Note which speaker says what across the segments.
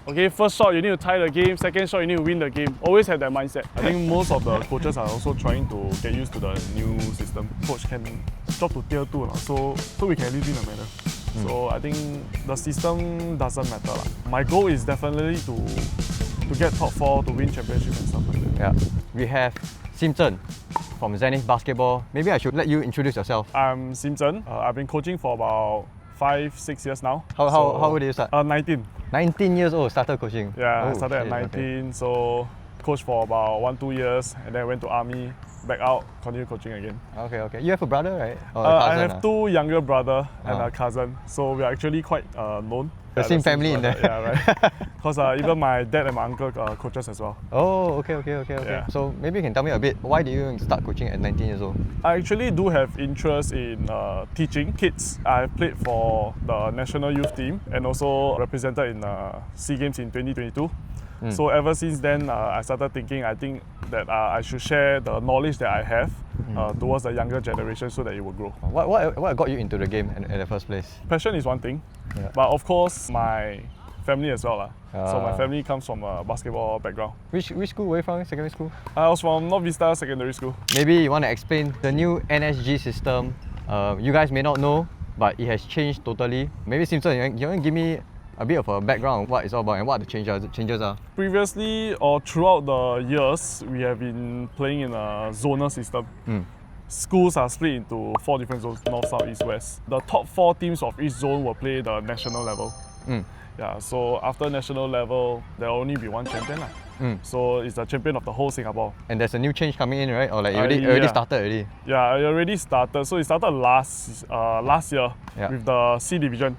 Speaker 1: Okay, first shot you need to tie the game, second shot you need to win the game. Always have that mindset. I think most of the coaches are also trying to get used to the new system. Coach can drop to tier 2 so we can at least win a medal. So I think the system doesn't matter. My goal is definitely to get top 4, to win championship and stuff like that.
Speaker 2: Yeah. We have Sim Chen from Zenith Basketball. Maybe I should let you introduce yourself.
Speaker 1: I'm Sim Chen. I've been coaching for about 5-6 years now.
Speaker 2: How old did you start?
Speaker 1: 19.
Speaker 2: 19 years old, started coaching.
Speaker 1: Yeah, I started at 19, so coached for about 1-2 years, and then went to army, back out, continue coaching again.
Speaker 2: Okay. You have a brother, right? Or a
Speaker 1: I
Speaker 2: cousin,
Speaker 1: have 2 younger brothers and a cousin, so we are actually quite known.
Speaker 2: The same family in there.
Speaker 1: Yeah, right. Because even my dad and my uncle are coaches as well.
Speaker 2: Oh, okay.
Speaker 1: Yeah.
Speaker 2: So maybe you can tell me a bit, why did you start coaching at 19 years old?
Speaker 1: I actually do have interest in teaching kids. I've played for the national youth team and also represented in SEA Games in 2022. So ever since then, I started thinking, I think that I should share the knowledge that I have towards the younger generation so that it will grow.
Speaker 2: What got you into the game in the first place?
Speaker 1: Passion is one thing, but of course my family as well. So my family comes from a basketball background.
Speaker 2: Which school were you from? Secondary school?
Speaker 1: I was from North Vista Secondary School.
Speaker 2: Maybe you want to explain the new NSG system. You guys may not know, but it has changed totally. Maybe Simpson, you want to give me a bit of a background on what it's all about and what the changes are?
Speaker 1: Previously or throughout the years, we have been playing in a zonal system. Schools are split into 4 different zones, north, south, east, west. The top 4 teams of each zone will play the national level. Yeah, so after national level, there will only be 1 champion. So it's the champion of the whole Singapore.
Speaker 2: And there's a new change coming in, right? Or like it already started already?
Speaker 1: Yeah, it already started. So it started last year with the C division.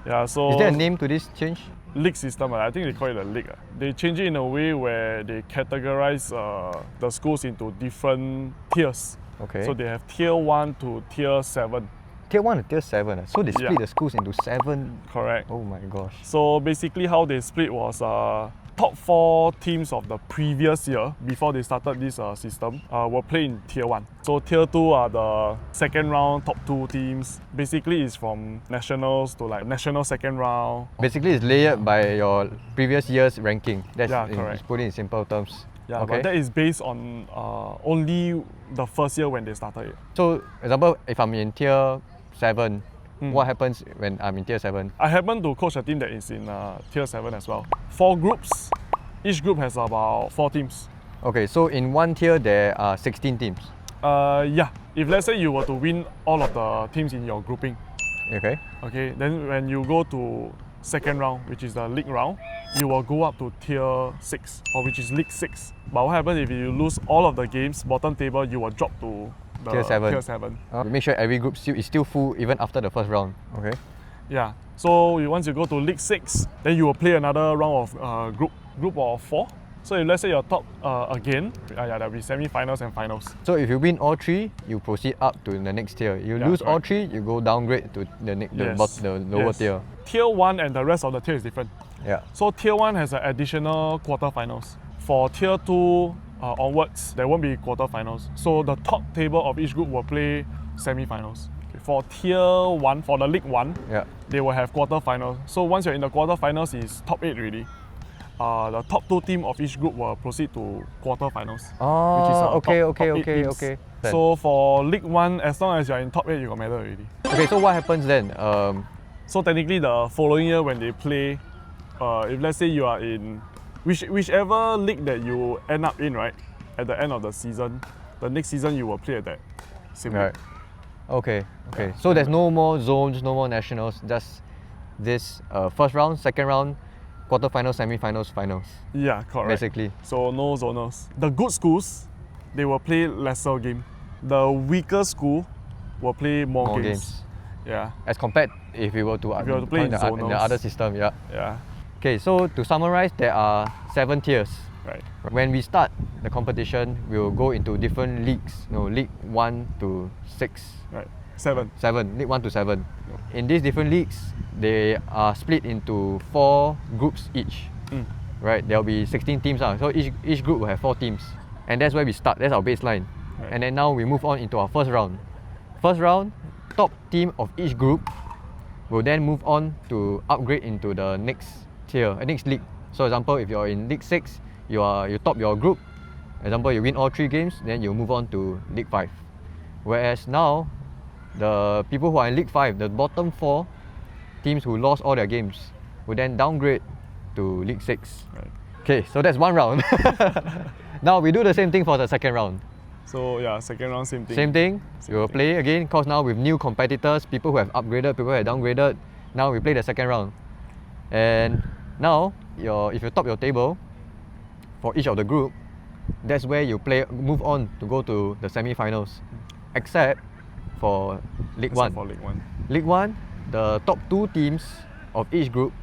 Speaker 1: Yeah, so
Speaker 2: is there a name to this change?
Speaker 1: League system, I think they call it a league. They change it in a way where they categorize the schools into different tiers.
Speaker 2: Okay.
Speaker 1: So they have tier 1 to tier 7.
Speaker 2: Tier 1 to tier 7. So they split the schools into 7.
Speaker 1: Correct.
Speaker 2: Oh my gosh.
Speaker 1: So basically how they split was top 4 teams of the previous year, before they started this system, will play in tier 1. So tier 2 are the second round top 2 teams. Basically it's from nationals to like national second round.
Speaker 2: Basically it's layered by your previous year's ranking. That's
Speaker 1: correct.
Speaker 2: Put it in simple terms.
Speaker 1: Yeah, but that is based on only the first year when they started it.
Speaker 2: So, example, if I'm in tier 7, what happens when I'm in tier 7?
Speaker 1: I happen to coach a team that is in tier 7 as well. 4 groups. Each group has about 4 teams.
Speaker 2: Okay, so in one tier there are 16 teams.
Speaker 1: Yeah. If let's say you were to win all of the teams in your grouping. Okay. Then when you go to second round, which is the league round, you will go up to tier 6, or which is league 6. But what happens if you lose all of the games, bottom table, you will drop to
Speaker 2: tier 7.
Speaker 1: Tier 7.
Speaker 2: Make sure every group is still full even after the first round. Okay.
Speaker 1: Yeah. So once you go to league 6, then you will play another round of group of 4. So if let's say you're top again, there'll be semi-finals and finals.
Speaker 2: So if you win all 3, you proceed up to the next tier. You lose all 3, you go downgrade to the lower tier.
Speaker 1: Tier 1 and the rest of the tier is different.
Speaker 2: Yeah.
Speaker 1: So tier 1 has an additional quarterfinals. For tier 2 onwards, there won't be quarterfinals. So the top table of each group will play semi-finals. For tier 1, for the league 1, they will have quarterfinals. So once you're in the quarterfinals, it's top 8 really. The top 2 teams of each group will proceed to quarterfinals.
Speaker 2: Okay.
Speaker 1: So for League 1, as long as you're in top 8, you got medal already.
Speaker 2: Okay, so what happens then?
Speaker 1: So technically the following year when they play, if let's say you are in whichever league that you end up in, right, at the end of the season, the next season you will play at that same league.
Speaker 2: Okay. So there's no more zones, no more nationals, just this first round, second round, quarterfinals, semi-finals, finals.
Speaker 1: Yeah, correct.
Speaker 2: Basically.
Speaker 1: So no zonals. The good schools, they will play lesser game. The weaker school will play more games. Yeah.
Speaker 2: As compared if you were to
Speaker 1: play in
Speaker 2: the other system,
Speaker 1: Yeah.
Speaker 2: Okay, so to summarize, there are 7 tiers.
Speaker 1: Right.
Speaker 2: When we start the competition, we will go into different leagues. League 1 to 6.
Speaker 1: Right. 7.
Speaker 2: League 1 to 7. In these different leagues, they are split into 4 groups each. Right, there will be 16 teams. So each group will have 4 teams. And that's where we start, that's our baseline. Right. And then now we move on into our first round. First round, top team of each group will then move on to upgrade into the next tier, next league. So example, if you're in League 6, you top your group. Example, you win all 3 games, then you move on to League 5. Whereas now, the people who are in League 5, the bottom 4 teams who lost all their games, will then downgrade to League 6.
Speaker 1: Right.
Speaker 2: Okay, so that's 1 round. Now we do the same thing for the second round.
Speaker 1: So yeah, second round, same thing.
Speaker 2: Same thing. We will play again, because now with new competitors, people who have upgraded, people who have downgraded. Now we play the second round. And now, if you top your table for each of the group, that's where you move on to go to the semi-finals. Except for League 1.
Speaker 1: For League 1.
Speaker 2: League 1, the top 2 teams of each group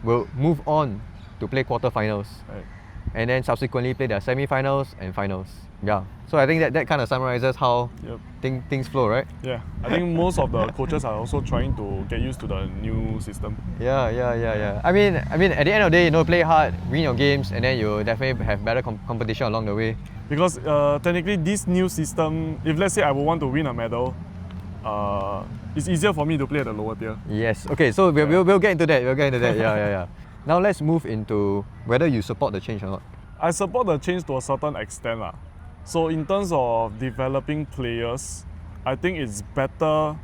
Speaker 2: will move on to play quarterfinals.
Speaker 1: Right.
Speaker 2: And then subsequently play their semi-finals and finals. Yeah. So I think that kind of summarizes how things flow, right?
Speaker 1: Yeah. I think most of the coaches are also trying to get used to the new system.
Speaker 2: Yeah. I mean, at the end of the day, play hard, win your games, and then you definitely have better competition along the way.
Speaker 1: Because technically, this new system, if let's say I would want to win a medal, it's easier for me to play at the lower tier.
Speaker 2: Yes. Okay. So we'll get into that. Yeah. Now let's move into whether you support the change or not.
Speaker 1: I support the change to a certain extent. So in terms of developing players, I think it's better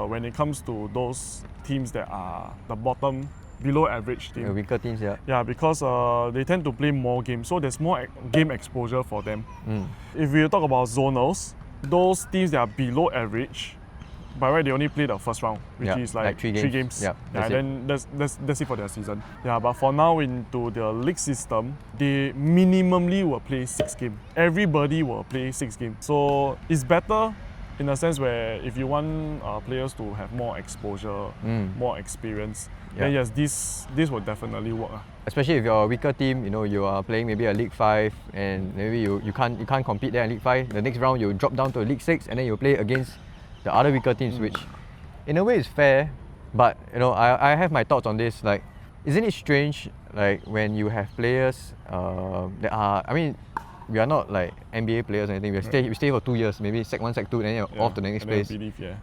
Speaker 1: when it comes to those teams that are the bottom, below average team.
Speaker 2: The weaker teams, yeah.
Speaker 1: Yeah, because they tend to play more games, so there's more game exposure for them. If we talk about zonals, those teams that are below average, by right they only play the first round, which is like 3 games.
Speaker 2: Yeah,
Speaker 1: and then that's it for their season. Yeah, but for now into the league system, they minimally will play 6 games. Everybody will play 6 games. So it's better in a sense where if you want players to have more exposure, more experience, then yes, this will definitely work.
Speaker 2: Especially if you're a weaker team, you are playing maybe a League 5 and maybe you can't compete there in League 5. The next round you drop down to League 6 and then you play against the other weaker teams, which in a way is fair, but I have my thoughts on this. Like, isn't it strange, like when you have players that are, we are not like NBA players or anything. We stay for 2 years, maybe Sec 1, Sec 2, then you're off to the next place.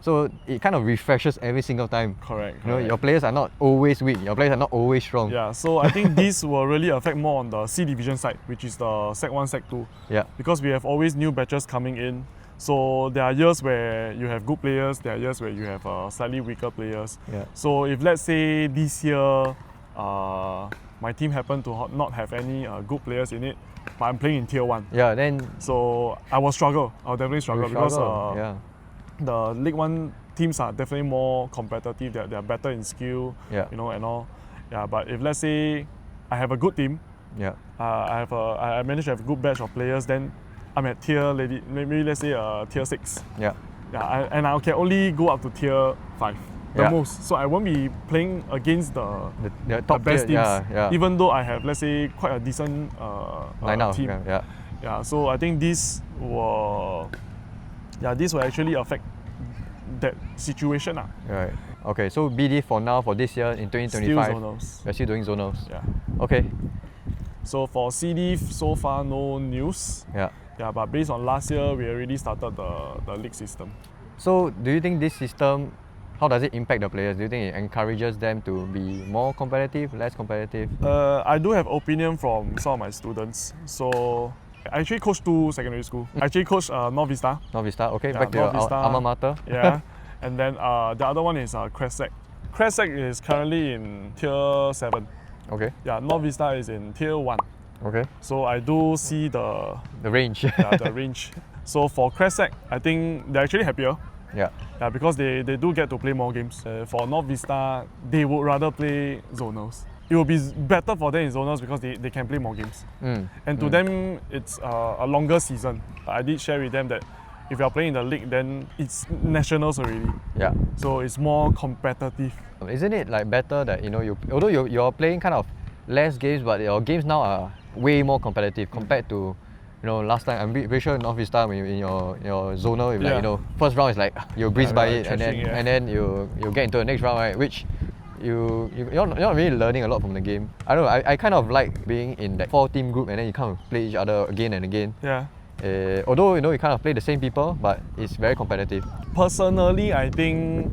Speaker 2: So it kind of refreshes every single time.
Speaker 1: Correct.
Speaker 2: Your players are not always weak. Your players are not always strong.
Speaker 1: Yeah. So I think this will really affect more on the C division side, which is the Sec 1, Sec 2.
Speaker 2: Yeah.
Speaker 1: Because we have always new batches coming in. So there are years where you have good players, there are years where you have slightly weaker players.
Speaker 2: Yeah.
Speaker 1: So if let's say this year my team happened to not have any good players in it, but I'm playing in tier 1.
Speaker 2: Yeah, then
Speaker 1: so I will struggle. I'll definitely struggle because the League 1 teams are definitely more competitive. They're better in skill, and all. Yeah, but if let's say I have a good team, I manage to have a good batch of players, then I'm at maybe let's say tier 6. And I can only go up to tier 5 the most. So I won't be playing against the
Speaker 2: top
Speaker 1: best
Speaker 2: tier,
Speaker 1: teams, even though I have, let's say, quite a decent team. So I think this will actually affect that situation.
Speaker 2: Right. Okay, so BD for now, for this year in 2025,
Speaker 1: still zonals.
Speaker 2: We're still doing zonals.
Speaker 1: Yeah.
Speaker 2: Okay.
Speaker 1: So for CD, so far no news. Yeah, but based on last year, we already started the league system.
Speaker 2: So do you think this system, how does it impact the players? Do you think it encourages them to be more competitive, less competitive?
Speaker 1: I do have opinion from some of my students. So I actually coach 2 secondary school. I actually coach North Vista.
Speaker 2: North Vista, okay, back to your alma mater.
Speaker 1: Yeah, and then the other one is Crescent. Crescent is currently in tier 7.
Speaker 2: Okay.
Speaker 1: Yeah, North Vista is in tier 1.
Speaker 2: Okay.
Speaker 1: So I do see the
Speaker 2: range.
Speaker 1: The range. So for Crescent, I think they're actually happier. Yeah, because they do get to play more games. For North Vista, they would rather play zonals. It will be better for them in zonals because they can play more games. And to them, it's a longer season. I did share with them that if you are playing in the league, then it's nationals already. Yeah. So it's more competitive.
Speaker 2: Isn't it like better that although you're playing kind of less games, but your games now are way more competitive compared to last time? I'm pretty sure North Vista, when you're in your zonal, first round is like you breeze by it, and then you get into the next round, right? Which you're not really learning a lot from the game. I don't know. I kind of like being in that 4-team group, and then you kind of play each other again and again. Yeah. Although you kind of play the same people, but it's very competitive.
Speaker 1: Personally, I think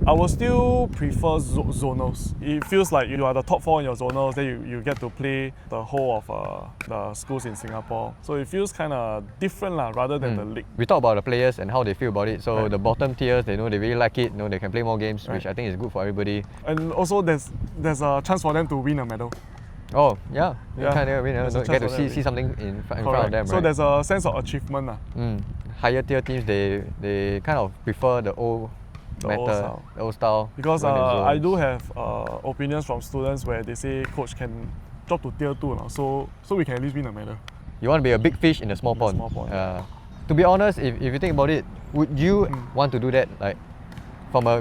Speaker 1: I will still prefer zonals. It feels like you are the top 4 in your zonals, then you get to play the whole of the schools in Singapore. So it feels kind of different rather than the league.
Speaker 2: We talk about the players and how they feel about it. So
Speaker 1: Right.
Speaker 2: the bottom tiers, they know they really like it. You know, they can play more games, which
Speaker 1: Right.
Speaker 2: I think is good for everybody.
Speaker 1: And also there's a chance for them to win a medal.
Speaker 2: Oh yeah, you
Speaker 1: Yeah,
Speaker 2: kind of
Speaker 1: there's a
Speaker 2: get
Speaker 1: chance
Speaker 2: to
Speaker 1: for them to
Speaker 2: see
Speaker 1: win.
Speaker 2: something in front
Speaker 1: Correct.
Speaker 2: of them,
Speaker 1: So
Speaker 2: right?
Speaker 1: there's a sense of achievement.
Speaker 2: Higher tier teams, they kind of prefer the old
Speaker 1: style.
Speaker 2: the old style.
Speaker 1: Because
Speaker 2: run in
Speaker 1: I
Speaker 2: zones.
Speaker 1: do have opinions from students where they say, coach, can drop to tier 2 now, so we can at least win a medal.
Speaker 2: You want to be a big fish in a small
Speaker 1: In a
Speaker 2: pond.
Speaker 1: small pond.
Speaker 2: To be honest, if you think about it, would you want to do that? Like,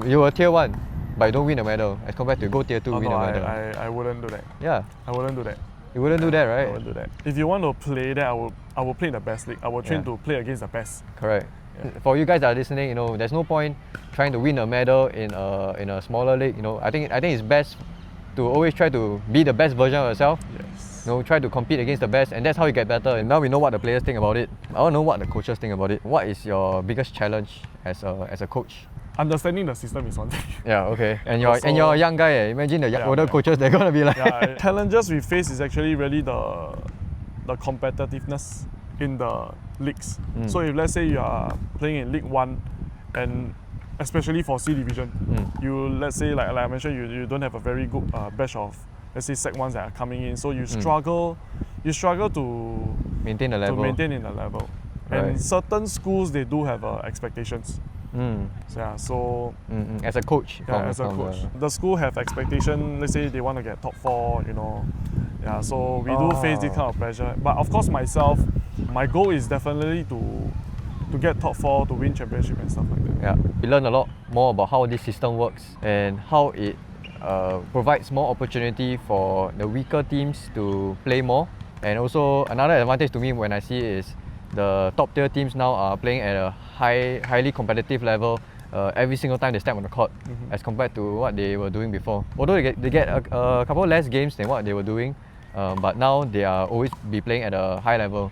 Speaker 2: you were tier 1, but you don't win a medal, as compared to go tier 2, win
Speaker 1: no,
Speaker 2: a medal.
Speaker 1: I wouldn't do that.
Speaker 2: Yeah,
Speaker 1: I wouldn't do that.
Speaker 2: you wouldn't do that,
Speaker 1: I
Speaker 2: right?
Speaker 1: wouldn't do that. If you want to play, then I will play in the best league. I will train
Speaker 2: Yeah.
Speaker 1: to play against the best.
Speaker 2: Correct.
Speaker 1: Yeah.
Speaker 2: For you guys that are listening, you know, there's no point trying to win a medal in a smaller league. You know, I think it's best to always try to be the best version of yourself.
Speaker 1: Yes.
Speaker 2: You know, try to compete against the best, and that's how you get better. And now we know what the players think about it. I want to know what the coaches think about it. What is your biggest challenge as a coach?
Speaker 1: Understanding the system is one thing.
Speaker 2: Yeah, okay. And you're a young guy. Imagine the
Speaker 1: Yeah,
Speaker 2: older
Speaker 1: yeah.
Speaker 2: coaches, they're gonna be like,
Speaker 1: Challenges we face is actually really the competitiveness in the leagues. So if let's say you are playing in League 1, and especially for C Division, let's say like I mentioned, you don't have a very good batch of, let's say, Sec 1s that are coming in, so you struggle to
Speaker 2: maintain the level.
Speaker 1: to maintain in the level.
Speaker 2: Right.
Speaker 1: And certain schools, they do have expectations. So
Speaker 2: As a coach.
Speaker 1: as a coach, the school have expectation. Let's say they want to get top 4, you know. Yeah, so we do face this kind of pressure. But of course, myself, my goal is definitely to get top 4, to win championship and stuff like that.
Speaker 2: Yeah, we learn a lot more about how this system works and how it provides more opportunity for the weaker teams to play more. And also another advantage to me when I see it is the top tier teams now are playing at a highly competitive level every single time they step on the court, as compared to what they were doing before. Although they get a couple less games than what they were doing, but now they are always be playing at a high level.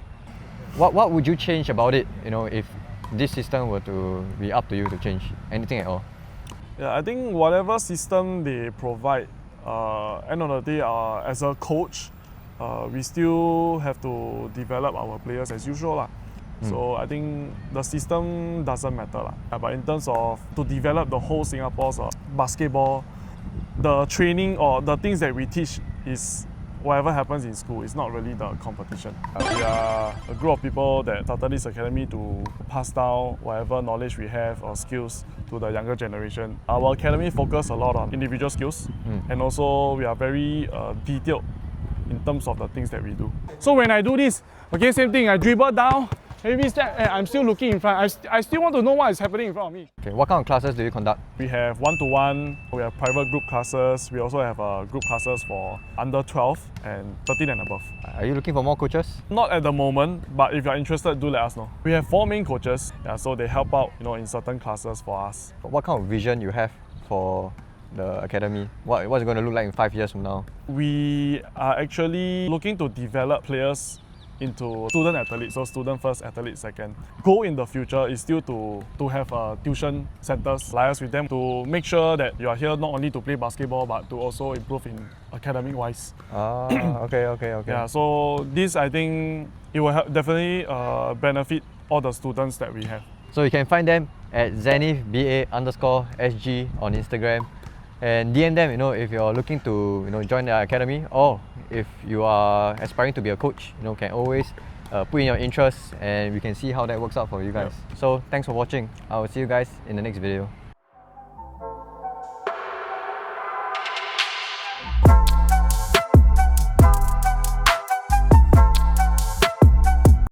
Speaker 2: What would you change about it, you know, if this system were to be up to you to change anything at all?
Speaker 1: Yeah, I think whatever system they provide, end of the day, as a coach, we still have to develop our players as usual. So I think the system doesn't matter. But in terms of to develop the whole Singapore's basketball, the training or the things that we teach is whatever happens in school. It's not really the competition. We are a group of people that started this academy to pass down whatever knowledge we have or skills to the younger generation. Our academy focuses a lot on individual skills, and also we are very detailed in terms of the things that we do. So when I do this, okay, same thing, I dribble down, maybe step, and I'm still looking in front. I still want to know what is happening in front of me.
Speaker 2: Okay, what kind of classes do you conduct?
Speaker 1: We have one-to-one, we have private group classes, we also have group classes for under 12 and 13 and above.
Speaker 2: Are you looking for more coaches?
Speaker 1: Not at the moment, but if you're interested, do let us know. We have 4 main coaches, so they help out, in certain classes for us.
Speaker 2: What kind of vision you have for the academy? What's it going to look like in 5 years from now?
Speaker 1: We are actually looking to develop players into student athletes, so student first, athlete second. Goal in the future is still to have tuition centers, liaise with them to make sure that you are here not only to play basketball but to also improve in academic wise.
Speaker 2: Okay.
Speaker 1: Yeah, so this, I think it will definitely benefit all the students that we have.
Speaker 2: So you can find them at ZenithBA_SG on Instagram, and DM them, if you're looking to join the academy, or if you are aspiring to be a coach, can always put in your interests, and we can see how that works out for you guys. So thanks for watching. I will see you guys in the next video.